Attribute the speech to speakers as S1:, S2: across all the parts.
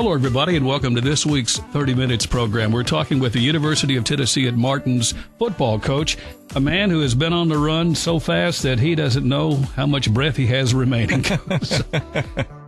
S1: Hello, everybody, and welcome to this week's 30 Minutes program. We're talking with the University of Tennessee at Martin's football coach, a man who has been on the run so fast that he doesn't know how much breath he has remaining.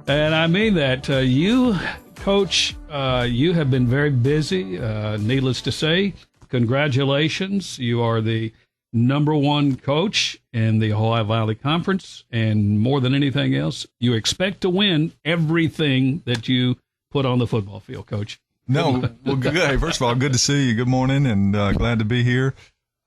S1: And I mean that. You, Coach, you have been very busy, needless to say. Congratulations. You are the number one coach in the Ohio Valley Conference, and more than anything else, you expect to win everything that you put on the football field, Coach.
S2: No, well, good. Hey, first of all, good to see you. Good morning, and glad to be here.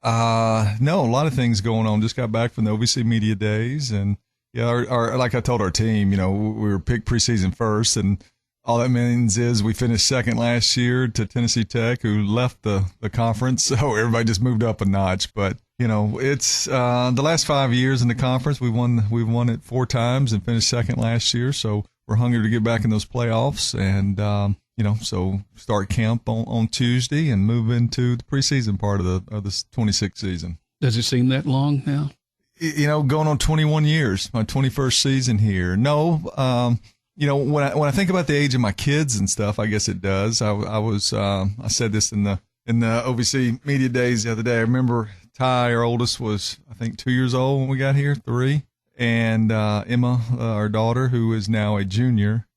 S2: No, a lot of things going on. Just got back from the OVC Media Days, and yeah, our like I told our team, we were picked preseason first, and all that means is we finished second last year to Tennessee Tech, who left the conference, so everybody just moved up a notch. But it's the last 5 years in the conference. We've won it 4 times and finished second last year, so we're hungry to get back in those playoffs, and so start camp on Tuesday and move into the preseason part of the 26th season.
S1: Does it seem that long now?
S2: Going on 21 years, my 21st season here. No, when I think about the age of my kids and stuff, I guess it does. I said this in the OVC Media Days the other day. I remember Ty, our oldest, was I think 2 years old when we got here, 3. And Emma, our daughter, who is now a junior,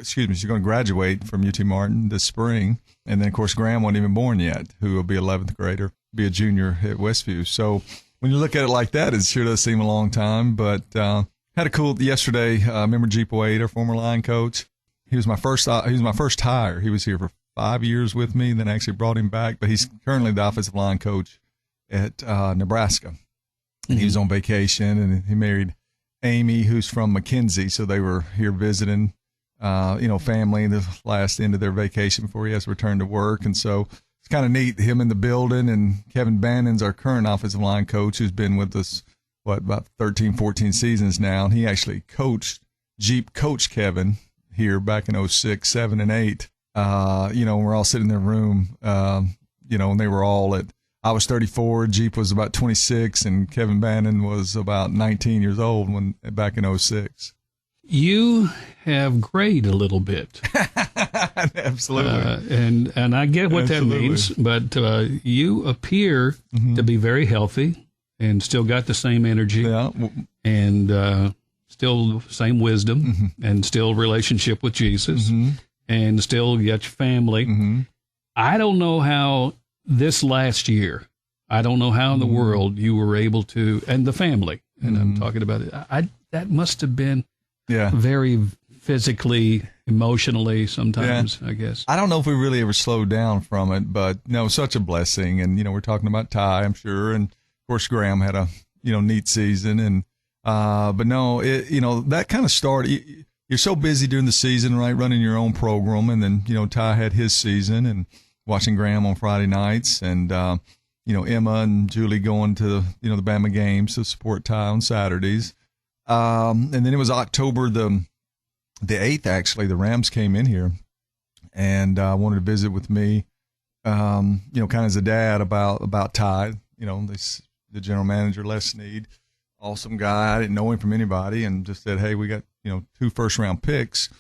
S2: she's going to graduate from UT Martin this spring. And then, of course, Graham wasn't even born yet, who will be 11th grader, be a junior at Westview. So when you look at it like that, it sure does seem a long time. But had a cool yesterday. Remember Jeep Wade, our former line coach? He was my first hire. He was here for 5 years with me, then I actually brought him back. But he's currently the offensive line coach at Nebraska. And he was on vacation, and he married Amy, who's from McKenzie. So they were here visiting, family the last end of their vacation before he has to return to work. And so it's kind of neat, him in the building. And Kevin Bannon's our current offensive line coach, who's been with us, about 13, 14 seasons now. And he actually coached Kevin here back in 06, 7, and 8. We're all sitting in their room, and they were all I was 34, Jeep was about 26, and Kevin Bannon was about 19 years old back in 06.
S1: You have grayed a little bit.
S2: Absolutely.
S1: And I get what that means, but you appear to be very healthy and still got the same energy and still same wisdom and still relationship with Jesus and still got your family. I don't know how this last year, I don't know how in the world you were able to, and the family, and I'm talking about it, that must have been very physically, emotionally sometimes, I guess. I
S2: don't know if we really ever slowed down from it, but no, such a blessing. And, we're talking about Ty, I'm sure. And of course, Graham had a, neat season. And, but no, that kind of started, you're so busy during the season, right? Running your own program. And then, Ty had his season and watching Graham on Friday nights and, Emma and Julie going to, the Bama games to support Ty on Saturdays. And then it was October the 8th, actually, the Rams came in here and wanted to visit with me, kind of as a dad about Ty. The general manager, Les Snead, awesome guy. I didn't know him from anybody, and just said, hey, we got, 2 first-round picks,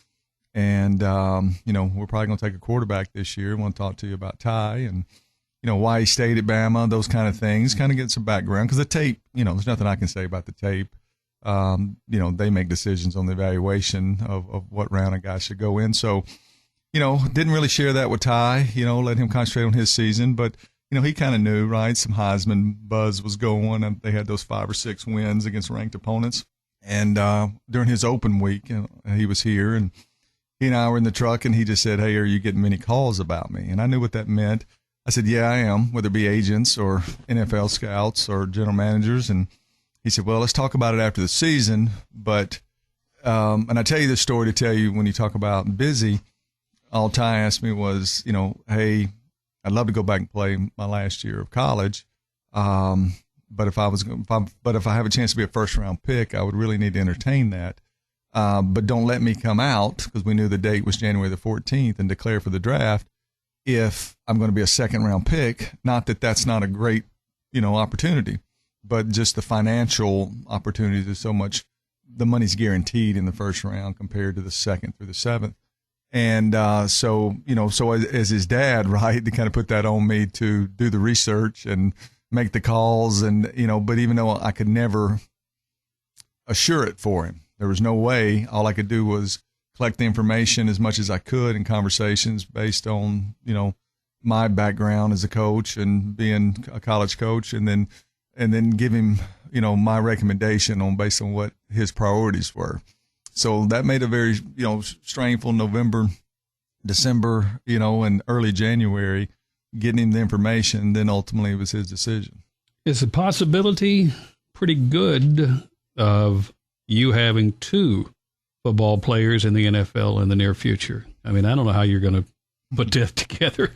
S2: and, we're probably going to take a quarterback this year. I want to talk to you about Ty and, why he stayed at Bama, those kind of things, kind of get some background. Because the tape, there's nothing I can say about the tape. They make decisions on the evaluation of what round a guy should go in. So, didn't really share that with Ty, let him concentrate on his season. But, he kind of knew, right? Some Heisman buzz was going, and they had those 5 or 6 wins against ranked opponents. And during his open week, he was here, and he and I were in the truck, and he just said, hey, are you getting many calls about me? And I knew what that meant. I said, yeah, I am, whether it be agents or NFL scouts or general managers. And he said, well, let's talk about it after the season. But, and I tell you this story to tell you when you talk about busy, all Ty asked me was, hey, I'd love to go back and play my last year of college. But if I have a chance to be a first round pick, I would really need to entertain that. But don't let me come out, because we knew the date was January the 14th, and declare for the draft if I'm going to be a second round pick. Not that that's not a great, opportunity, but just the financial opportunities is so much. The money's guaranteed in the first round compared to the second through the seventh. And so as his dad, right, to kind of put that on me to do the research and make the calls, and but even though I could never assure it for him, there was no way. All I could do was collect the information as much as I could in conversations based on my background as a coach and being a college coach, and then give him my recommendation based on what his priorities were. So that made a very, stressful November, December, and early January, getting him the information. Then ultimately it was his decision.
S1: Is the possibility pretty good of you having two football players in the NFL in the near future? I mean, I don't know how you're going to put that together.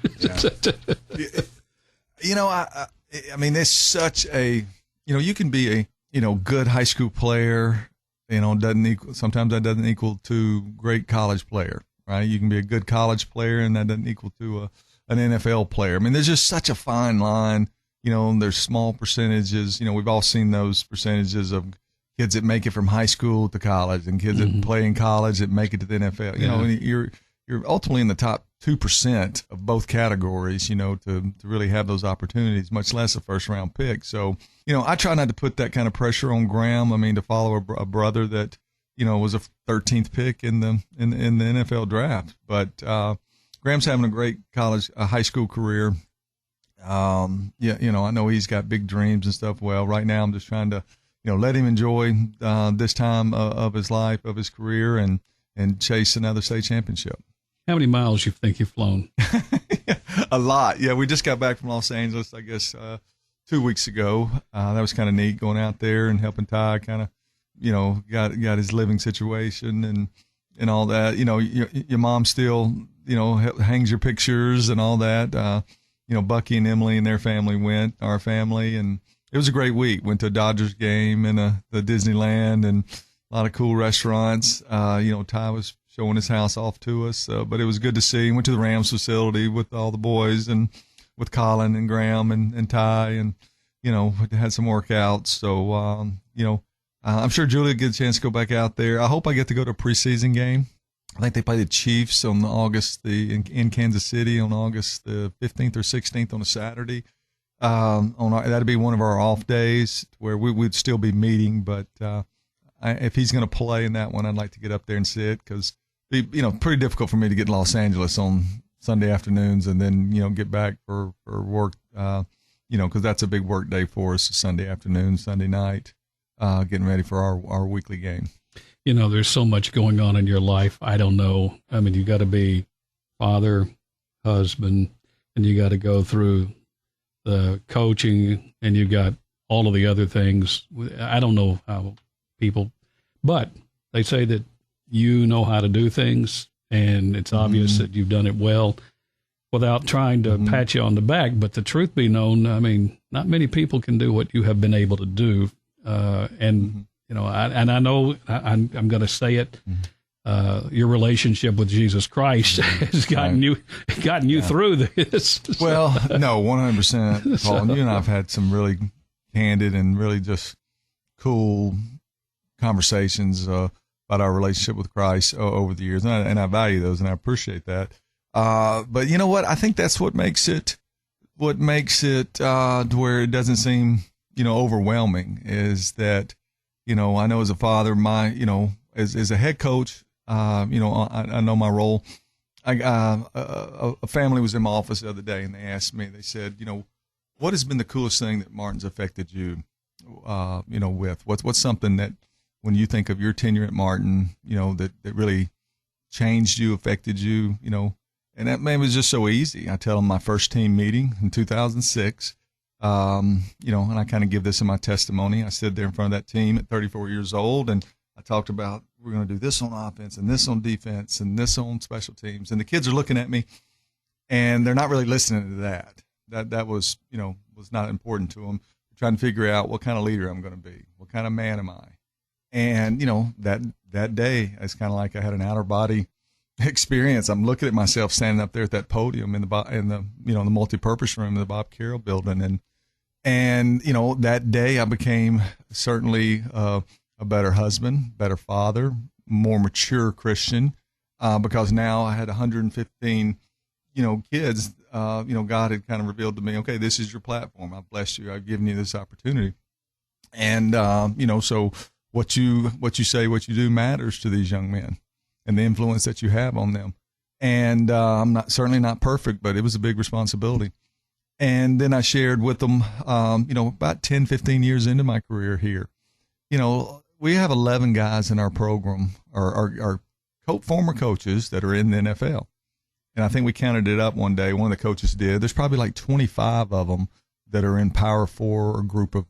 S2: I mean, there's such a, you can be a, good high school player. Sometimes that doesn't equal to great college player, right? You can be a good college player and that doesn't equal to an NFL player. I mean, there's just such a fine line, there's small percentages, we've all seen those percentages of kids that make it from high school to college and kids that play in college that make it to the NFL. You're ultimately in the top 2% of both categories, to really have those opportunities, much less a first round pick. So, I try not to put that kind of pressure on Graham. I mean, to follow a brother that, was a 13th pick in the NFL draft. But Graham's having a great high school career. I know he's got big dreams and stuff. Well, right now I'm just trying to, let him enjoy this time of his life, of his career, and chase another state championship.
S1: How many miles you think you've flown?
S2: A lot. Yeah, we just got back from Los Angeles, I guess, 2 weeks ago. That was kind of neat, going out there and helping Ty kind of, got his living situation and all that. Your mom still, hangs your pictures and all that. Bucky and Emily and their family went, our family, and it was a great week. Went to a Dodgers game and the Disneyland and a lot of cool restaurants. Ty was showing his house off to us, but it was good to see. Went to the Rams facility with all the boys and with Colin and Graham and Ty, and had some workouts. So I'm sure Julia will get a chance to go back out there. I hope I get to go to a preseason game. I think they play the Chiefs on in Kansas City on August the 15th or 16th on a Saturday. That'd be one of our off days where we would still be meeting, but if he's going to play in that one, I'd like to get up there and sit, because pretty difficult for me to get in Los Angeles on Sunday afternoons and then get back for work, because that's a big work day for us, Sunday afternoon, Sunday night, getting ready for our weekly game.
S1: There's so much going on in your life. I don't know. I mean, you got to be father, husband, and you got to go through the coaching, and you got all of the other things. I don't know how people, but they say that you know how to do things, and it's obvious that you've done it well without trying to pat you on the back. But the truth be known, I mean, not many people can do what you have been able to do. I know I'm going to say it. Your relationship with Jesus Christ has gotten you through this.
S2: Well, no, 100%, Paul. You and I have had some really candid and really just cool conversations about our relationship with Christ over the years, and I value those, and I appreciate that. But you know what? I think that's what makes it to where it doesn't seem overwhelming, is that I know as a father, as a head coach, I know my role. A family was in my office the other day, and they asked me, they said, what has been the coolest thing that Martin's affected you, with? What's something that when you think of your tenure at Martin, that really changed you, affected you, and that man was just so easy. I tell them my first team meeting in 2006, and I kind of give this in my testimony. I stood there in front of that team at 34 years old, and I talked about, we're going to do this on offense and this on defense and this on special teams. And the kids are looking at me, and they're not really listening to that. That was, was not important to them. They're trying to figure out what kind of leader I'm going to be. What kind of man am I? And, that day, it's kind of like I had an outer body experience. I'm looking at myself standing up there at that podium in the multipurpose room in the Bob Carroll building. And that day I became certainly a better husband, better father, more mature Christian. because now I had 115, kids, God had kind of revealed to me, okay, this is your platform. I've blessed you. I've given you this opportunity. And, so what you say, what you do matters to these young men and the influence that you have on them. And I'm certainly not perfect, but it was a big responsibility. And then I shared with them, about 10, 15 years into my career here, we have 11 guys in our program, our former coaches that are in the NFL. And I think we counted it up one day. One of the coaches did. There's probably like 25 of them that are in Power 4 or group of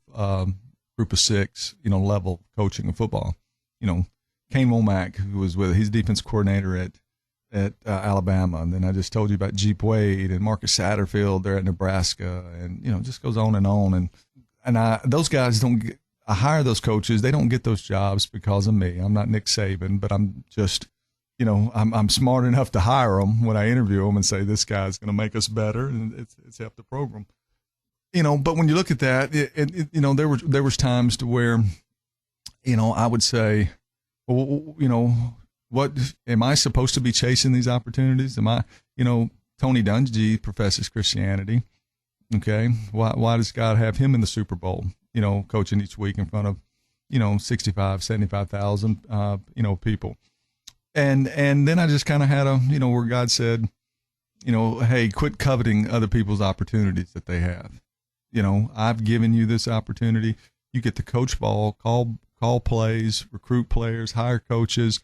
S2: 6, level coaching of football. Kane Womack, who was he's defense coordinator at Alabama. And then I just told you about Jeep Wade and Marcus Satterfield. They're at Nebraska, and just goes on. And those guys I hire those coaches. They don't get those jobs because of me. I'm not Nick Saban, but I'm just, I'm smart enough to hire them when I interview them and say, this guy's going to make us better. And it's helped the program, but when you look at that, there was times to where, I would say, well, what am I supposed to be chasing these opportunities? Am I, Tony Dungy professes Christianity. Okay. Why does God have him in the Super Bowl? Coaching each week in front of, 65, 75,000, people. And then I just kind of had where God said, hey, quit coveting other people's opportunities that they have. I've given you this opportunity. You get to coach ball, call plays, recruit players, hire coaches.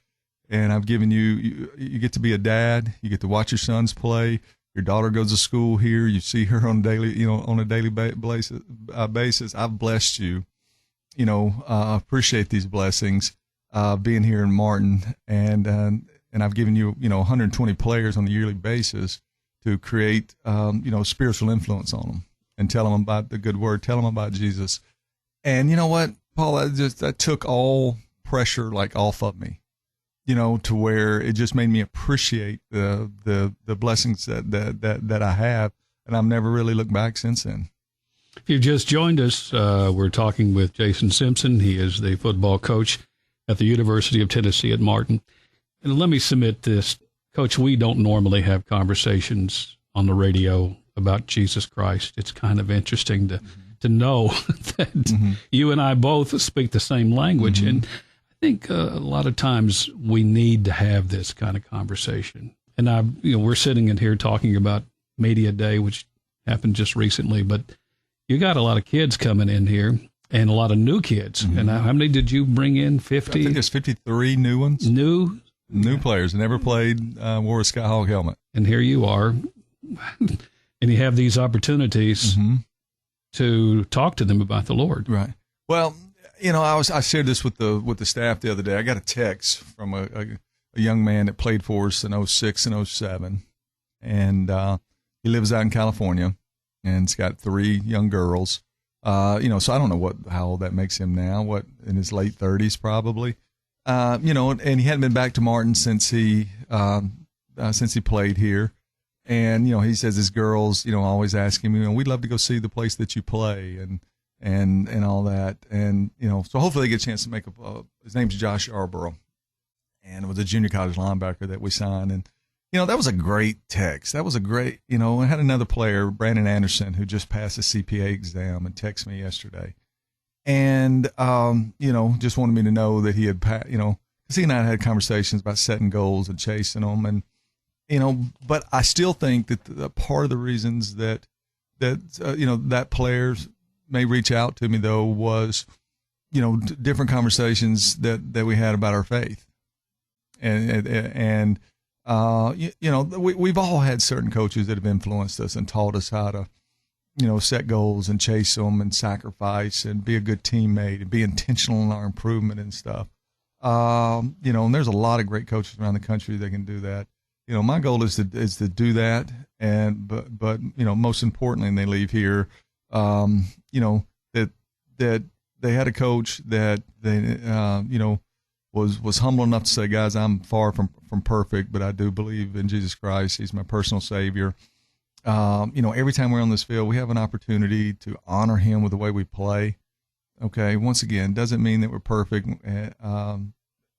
S2: And I've given you get to be a dad. You get to watch your sons play. Your daughter goes to school here. You see her on a daily basis. I've blessed you. Appreciate these blessings. Being here in Martin, and I've given you 120 players on a yearly basis to create spiritual influence on them and tell them about the good word, tell them about Jesus. And you know what, Paul, that took all pressure off of me. To where it just made me appreciate the blessings that I have, and I've never really looked back since then.
S1: If you've just joined us, we're talking with Jason Simpson. He is the football coach at the University of Tennessee at Martin. And let me submit this, Coach, we don't normally have conversations on the radio about Jesus Christ. It's kind of interesting to know that you and I both speak the same language, and I think a lot of times we need to have this kind of conversation. And we're sitting in here talking about Media Day, which happened just recently, but you got a lot of kids coming in here and a lot of new kids. And how many did you bring in? 50?
S2: I think there's 53 new ones. New players, never played, wore a Skyhawk helmet.
S1: And here you are, and you have these opportunities to talk to them about the Lord.
S2: Right. Well, I shared this with the staff the other day. I got a text from a young man that played for us in 06 and 07, and he lives out in California, and he's got 3 young girls. So I don't know how old that makes him now. What, in his late 30s probably. And he hadn't been back to Martin since he played here. And he says his girls always ask him, we'd love to go see the place that you play, and all that. And, so hopefully they get a chance to make his name's Josh Arborough, and it was a junior college linebacker that we signed. And, that was a great text. That was a great, I had another player, Brandon Anderson, who just passed the CPA exam and texted me yesterday. And, just wanted me to know that he had, because he and I had conversations about setting goals and chasing them. And, but I still think that the part of the reasons that players may reach out to me, though, was, different conversations that we had about our faith. And we've all had certain coaches that have influenced us and taught us how to, set goals and chase them and sacrifice and be a good teammate and be intentional in our improvement and stuff. And there's a lot of great coaches around the country that can do that. My goal is to do that. But most importantly, when they leave here, that they had a coach that they, was humble enough to say, guys, I'm far from perfect, but I do believe in Jesus Christ. He's my personal Savior. Every time we're on this field, we have an opportunity to honor him with the way we play. Okay. Once again, doesn't mean that we're perfect.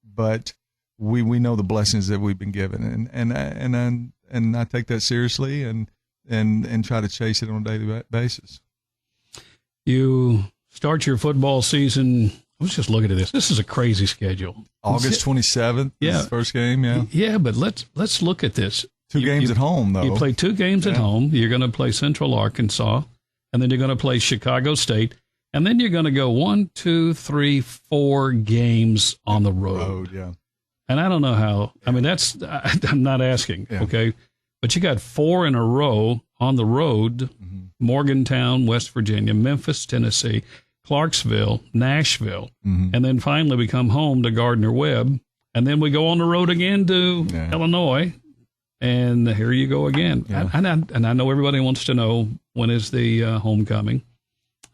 S2: But we know the blessings that we've been given, and I take that seriously and try to chase it on a daily basis.
S1: You start your football season. Let's just look at this. This is a crazy schedule.
S2: August 27th.
S1: Yeah,
S2: is the first game. Yeah.
S1: Yeah, but let's look at this.
S2: Two games at home, though.
S1: You play 2 games at home. You're going to play Central Arkansas, and then you're going to play Chicago State, and then you're going to go 1, 2, 3, 4 games on the road.
S2: Yeah.
S1: And I don't know how. I mean, I'm not asking, okay? But you got 4 in a row on the road: Morgantown, West Virginia; Memphis, Tennessee; Clarksville; Nashville; and then finally we come home to Gardner-Webb, and then we go on the road again to Illinois. And here you go again. Yeah. And I know everybody wants to know, when is the homecoming?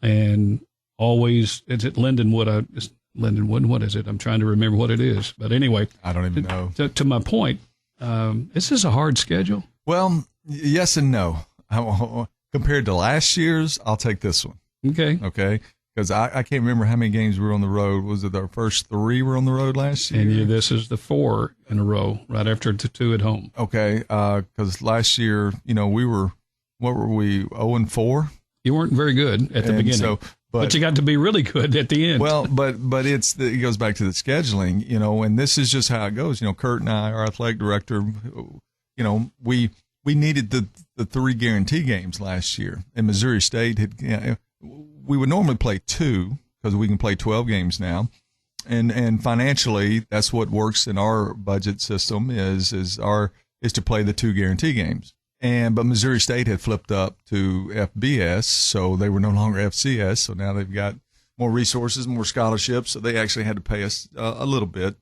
S1: And always, is it Lindenwood? Lindenwood, what is it? I'm trying to remember what it is. But anyway.
S2: I don't even know.
S1: To my point, is this a hard schedule?
S2: Well, yes and no. Compared to last year's, I'll take this one. Okay. Because I can't remember how many games we were on the road. Was it our first 3 were on the road last year?
S1: And this is the 4 in a row, right after the 2 at home.
S2: Okay, because last year, we were, what were we, 0-4?
S1: You weren't very good at the beginning, so, but you got to be really good at the end.
S2: Well, but it goes back to the scheduling, and this is just how it goes. Kurt and I, our athletic director, we needed the 3 guarantee games last year, and Missouri State had. We would normally play 2 because we can play 12 games now, and financially that's what works in our budget system is to play the 2 guarantee games. But Missouri State had flipped up to FBS, so they were no longer FCS. So now they've got more resources, more scholarships. So they actually had to pay us a little bit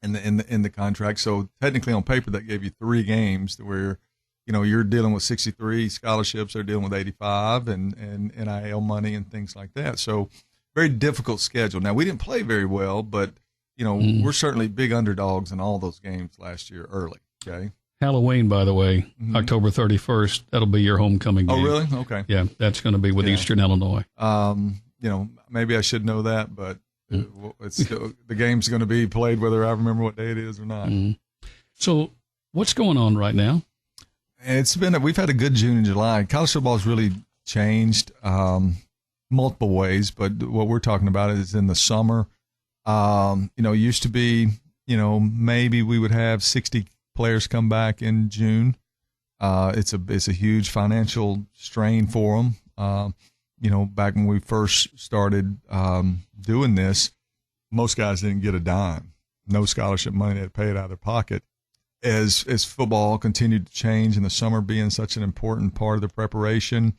S2: in the contract. So technically on paper that gave you 3 games where you're dealing with 63 scholarships, they're dealing with 85 and NIL money and things like that. So very difficult schedule. Now, we didn't play very well, but, we're certainly big underdogs in all those games last year early, okay?
S1: Halloween, by the way, October 31st, that'll be your homecoming game.
S2: Oh, really? Okay.
S1: Yeah, that's going to be with Eastern Illinois.
S2: Maybe I should know that, but the game's going to be played whether I remember what day it is or not.
S1: So what's going on right now?
S2: We've had a good June and July. College football has really changed multiple ways, but what we're talking about is in the summer. Used to be, maybe we would have 60 players come back in June. It's a huge financial strain for them. Back when we first started doing this, most guys didn't get a dime. No scholarship money, they had to pay it out of their pocket. As football continued to change in the summer being such an important part of the preparation,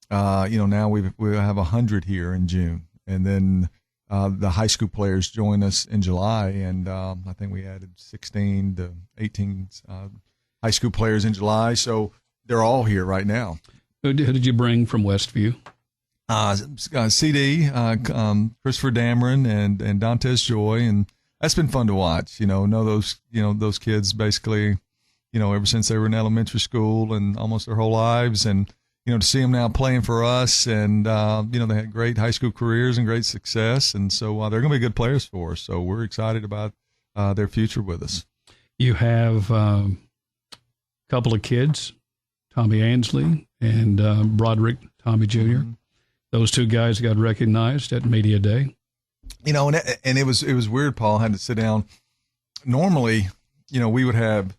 S2: now we have 100 here in June. And then the high school players join us in July, and I think we added 16 to 18 high school players in July. So they're all here right now.
S1: Who did you bring from Westview?
S2: CD, Christopher Dameron, and Dantes Joy, and that's been fun to watch. Know those kids basically, ever since they were in elementary school and almost their whole lives, and to see them now playing for us, and they had great high school careers and great success, and so they're going to be good players for us. So we're excited about their future with us.
S1: You have a couple of kids, Tommy Ansley and Broderick Tommy Jr. Those 2 guys got recognized at Media Day.
S2: And it was weird, Paul. I had to sit down. Normally, we would have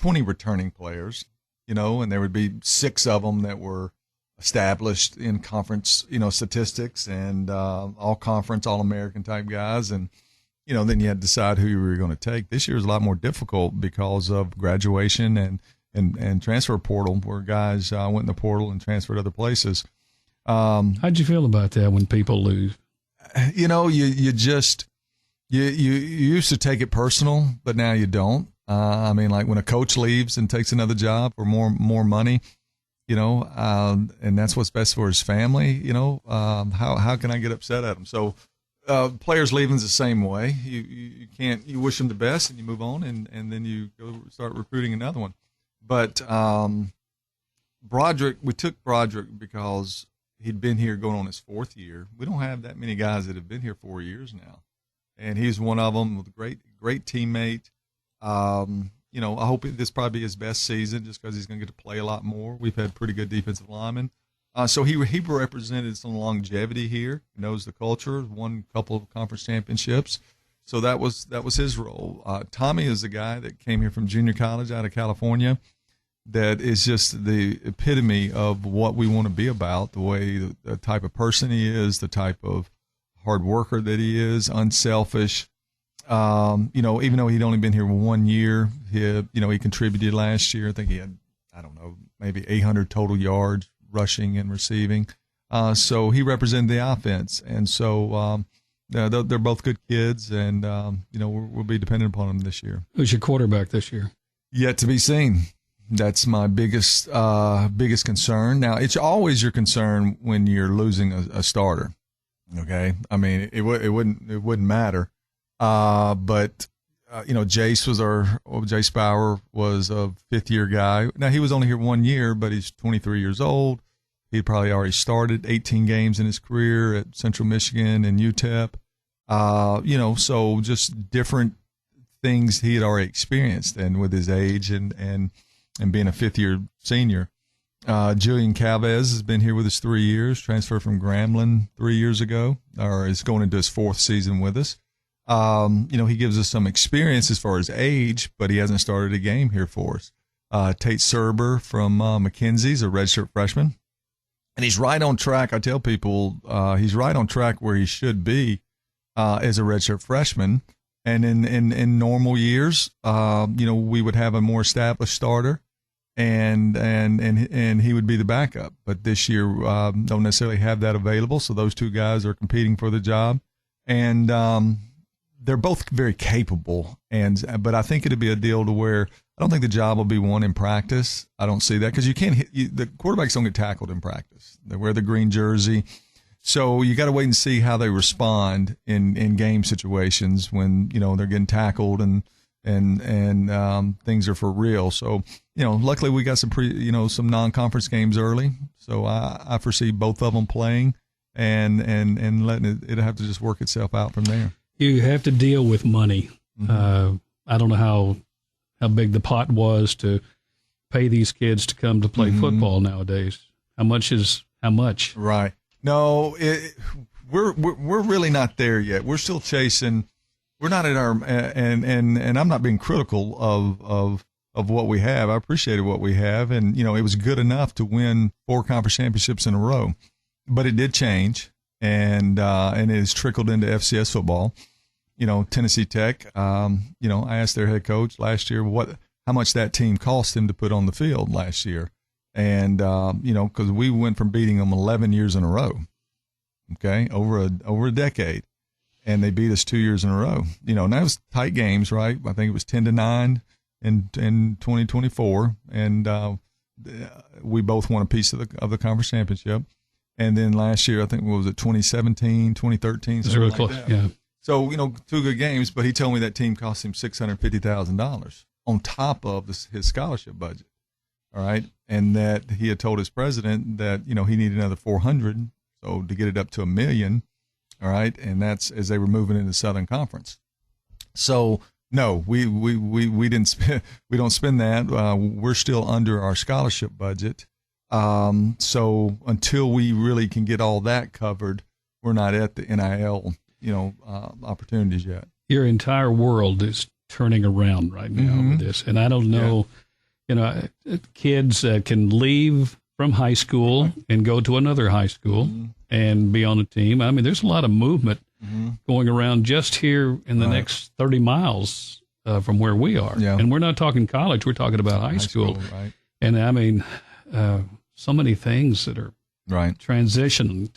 S2: 20 returning players, and there would be 6 of them that were established in conference, statistics and all conference, all American type guys. And, then you had to decide who you were going to take. This year was a lot more difficult because of graduation and transfer portal, where guys went in the portal and transferred other places.
S1: How'd you feel about that when people lose?
S2: You used to take it personal, but now you don't. Like when a coach leaves and takes another job for more money, and that's what's best for his family, how can I get upset at him? So, players leaving's the same way. You wish them the best and you move on and then you go start recruiting another one. But, we took Broderick because he'd been here going on his 4th year. We don't have that many guys that have been here 4 years now. and he's one of them. With a great teammate. You know, I hope this probably be his best season just because he's going to get to play a lot more. We've had pretty good defensive linemen. So he represented some longevity here. He knows the culture, won a couple of conference championships. So that was his role. Tommy is the guy that came here from junior college out of California that is just the epitome of what we want to be about, the way the type of person he is, the type of hard worker that he is, unselfish. You know, even though he'd only been here 1 year, he contributed last year. I think he had, I don't know, maybe 800 total yards rushing and receiving. So he represented the offense. And so they're both good kids, and, you know, we'll be dependent upon them this year.
S1: Who's your quarterback this year?
S2: Yet to be seen. That's my biggest concern. Now, it's always your concern when you're losing a starter. Okay, I mean, it wouldn't matter. But you know, Jace Bauer was a 5th-year guy. Now, he was only here 1 year, but he's 23 years old. He'd probably already started 18 games in his career at Central Michigan and UTEP. You know, so just different things he had already experienced, and with his age and being a 5th-year senior. Julian Calvez has been here with us 3 years, transferred from Grambling 3 years ago, or is going into his 4th season with us. You know, he gives us some experience as far as age, but he hasn't started a game here for us. Tate Serber from McKenzie's a redshirt freshman, and he's right on track. I tell people he's right on track where he should be as a redshirt freshman. And in normal years, you know, we would have a more established starter, and he would be the backup. But this year, don't necessarily have that available. So those two guys are competing for the job, and they're both very capable. But I think it'd be a deal to where I don't think the job will be won in practice. I don't see that because the quarterbacks don't get tackled in practice. They wear the green jersey. So you got to wait and see how they respond in game situations when, you know, they're getting tackled and things are for real. So, you know, luckily we got some non-conference games early. So I foresee both of them playing and letting it have to just work itself out from there.
S1: You have to deal with money.
S2: Mm-hmm.
S1: I don't know how big the pot was to pay these kids to come to play football nowadays. How much is how much?
S2: Right. No, we're really not there yet. We're still chasing. We're not at our and I'm not being critical of what we have. I appreciated what we have, and you know, it was good enough to win 4 conference championships in a row. But it did change, and it has trickled into FCS football. You know, Tennessee Tech. You know, I asked their head coach last year how much that team cost him to put on the field last year. And, you know, because we went from beating them 11 years in a row, okay, over a decade. And they beat us 2 years in a row. You know, and that was tight games, right? I think it was 10-9 in 2024. And we both won a piece of the conference championship. And then last year, I think, what was it, 2017, 2013?
S1: It's really close, yeah.
S2: So, you know, 2 good games, but he told me that team cost him $650,000 on top of his scholarship budget. All right. And that he had told his president that, you know, he needed another 400. So to get it up to $1 million. All right. And that's as they were moving into the Southern Conference. So no, we didn't spend, we don't spend that. We're still under our scholarship budget. So until we really can get all that covered, we're not at the NIL, you know, opportunities yet.
S1: Your entire world is turning around right now with this. And I don't know, you know, kids can leave from high school and go to another high school and be on a team. I mean, there's a lot of movement going around just here in the next 30 miles from where we are. Yeah. And we're not talking college. We're talking about high school. Right. And I mean, so many things that are transitioning.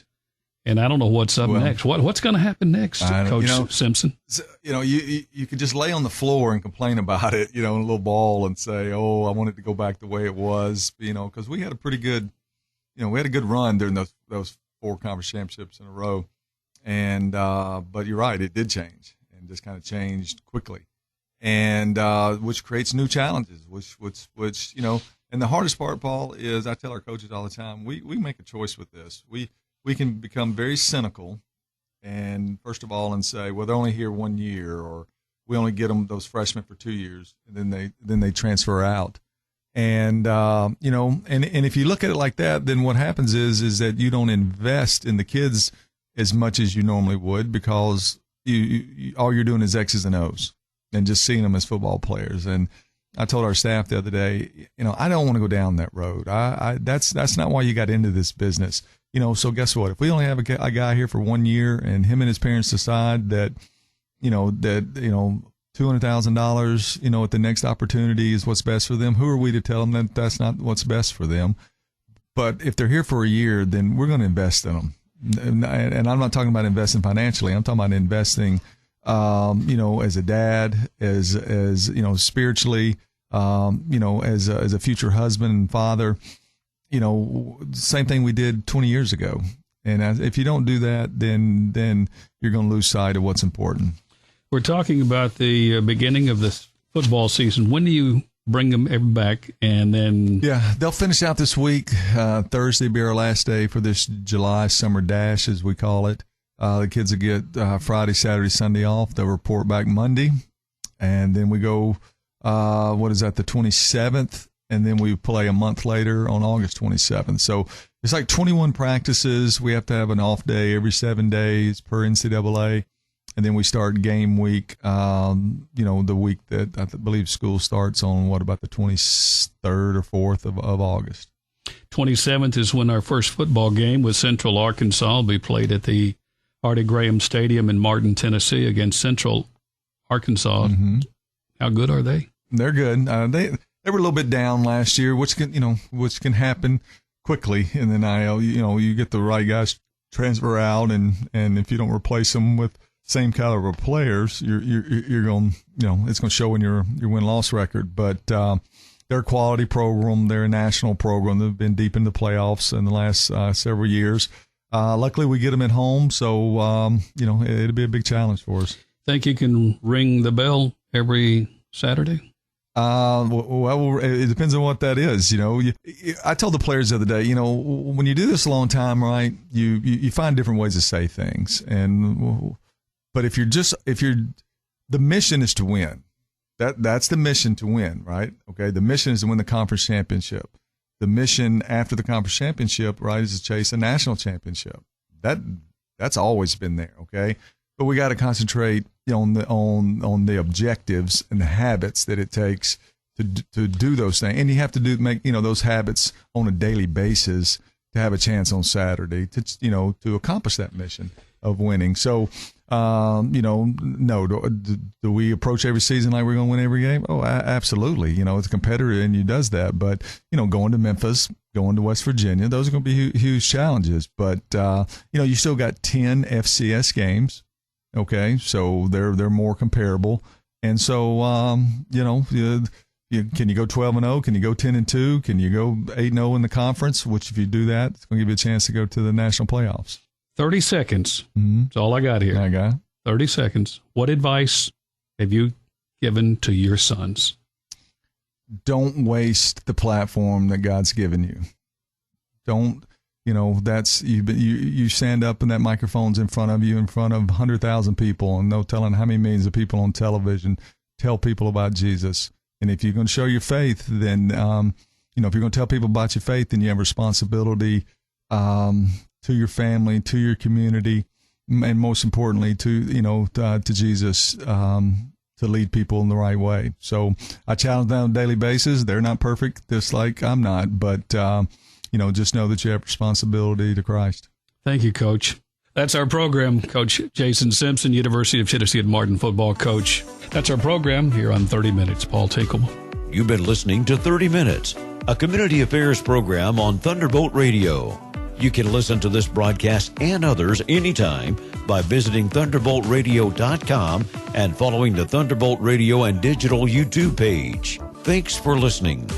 S1: And I don't know what's up next. What's going to happen next, Coach Simpson?
S2: You know, you could just lay on the floor and complain about it, you know, in a little ball and say, oh, I want it to go back the way it was, you know, because we had a pretty good, you know, we had a good run during those 4 conference championships in a row. And but you're right, it did change and just kind of changed quickly. And which creates new challenges, which you know, and the hardest part, Paul, is I tell our coaches all the time, we make a choice with this. We can become very cynical and first of all, and say, well, they're only here 1 year, or we only get them, those freshmen, for 2 years, and then they transfer out. And, you know, and if you look at it like that, then what happens is that you don't invest in the kids as much as you normally would, because you all you're doing is X's and O's and just seeing them as football players. And I told our staff the other day, you know, I don't want to go down that road. That's not why you got into this business. You know, so guess what? If we only have a guy here for 1 year, and him and his parents decide that $200,000, you know, at the next opportunity is what's best for them, who are we to tell them that that's not what's best for them? But if they're here for a year, then we're going to invest in them. And I'm not talking about investing financially. I'm talking about investing, you know, as a dad, as you know, spiritually, you know, as a future husband and father. You know, same thing we did 20 years ago. And if you don't do that, then you're going to lose sight of what's important.
S1: We're talking about the beginning of this football season. When do you bring them back? And then
S2: they'll finish out this week. Thursday will be our last day for this July summer dash, as we call it. The kids will get Friday, Saturday, Sunday off. They'll report back Monday, and then we go the 27th, and then we play a month later on August 27th. So it's like 21 practices. We have to have an off day every 7 days per NCAA. And then we start game week, you know, the week that I believe school starts on, about the 23rd or 4th of August.
S1: 27th is when our first football game with Central Arkansas will be played at the Artie Graham Stadium in Martin, Tennessee, against Central Arkansas. Mm-hmm. How good are they?
S2: They're good. They were a little bit down last year, which can happen quickly in the NIL. You know, you get the right guys transfer out, and if you don't replace them with same caliber players, you're going, you know, it's going to show in your win-loss record. But they're a quality program. They're a national program. They've been deep in the playoffs in the last several years. Luckily, we get them at home, so you know, it'll be a big challenge for us.
S1: Think you can ring the bell every Saturday?
S2: Well, it depends on what that is. You know, I told the players the other day, you know, when you do this a long time, right, you find different ways to say things, but if the mission is to win. That's the mission, to win, right? Okay. The mission is to win the conference championship. The mission after the conference championship, right, is to chase a national championship. That's always been there. Okay. But we got to concentrate, you know, on the objectives and the habits that it takes to do those things. And you have to make, you know, those habits on a daily basis to have a chance on Saturday to accomplish that mission of winning. So, you know, no, do we approach every season like we're going to win every game? Oh, absolutely. You know, it's a competitor and you does that. But, you know, going to Memphis, going to West Virginia, those are going to be huge challenges. But, you know, you still got 10 FCS games. Okay. So they're more comparable. And so, you know, can you go 12-0? Can you go 10-2? Can you go 8-0 in the conference? Which, if you do that, it's going to give you a chance to go to the national playoffs.
S1: 30 seconds. Mm-hmm. That's all I got here.
S2: I got
S1: 30 seconds. What advice have you given to your sons?
S2: Don't waste the platform that God's given you. Don't, you know, that's you stand up and that microphone's in front of you, in front of 100,000 people, and no telling how many millions of people on television. Tell people about Jesus. And if you're going to show your faith, then, you know, if you're going to tell people about your faith, then you have responsibility to your family, to your community, and most importantly, to Jesus, to lead people in the right way. So I challenge them on a daily basis. They're not perfect, just like I'm not, but, you know, just know that you have responsibility to Christ.
S1: Thank you, Coach. That's our program. Coach Jason Simpson, University of Tennessee at Martin football coach. That's our program here on 30 Minutes. Paul Tinkle.
S3: You've been listening to 30 Minutes, a community affairs program on Thunderbolt Radio. You can listen to this broadcast and others anytime by visiting thunderboltradio.com and following the Thunderbolt Radio and Digital YouTube page. Thanks for listening.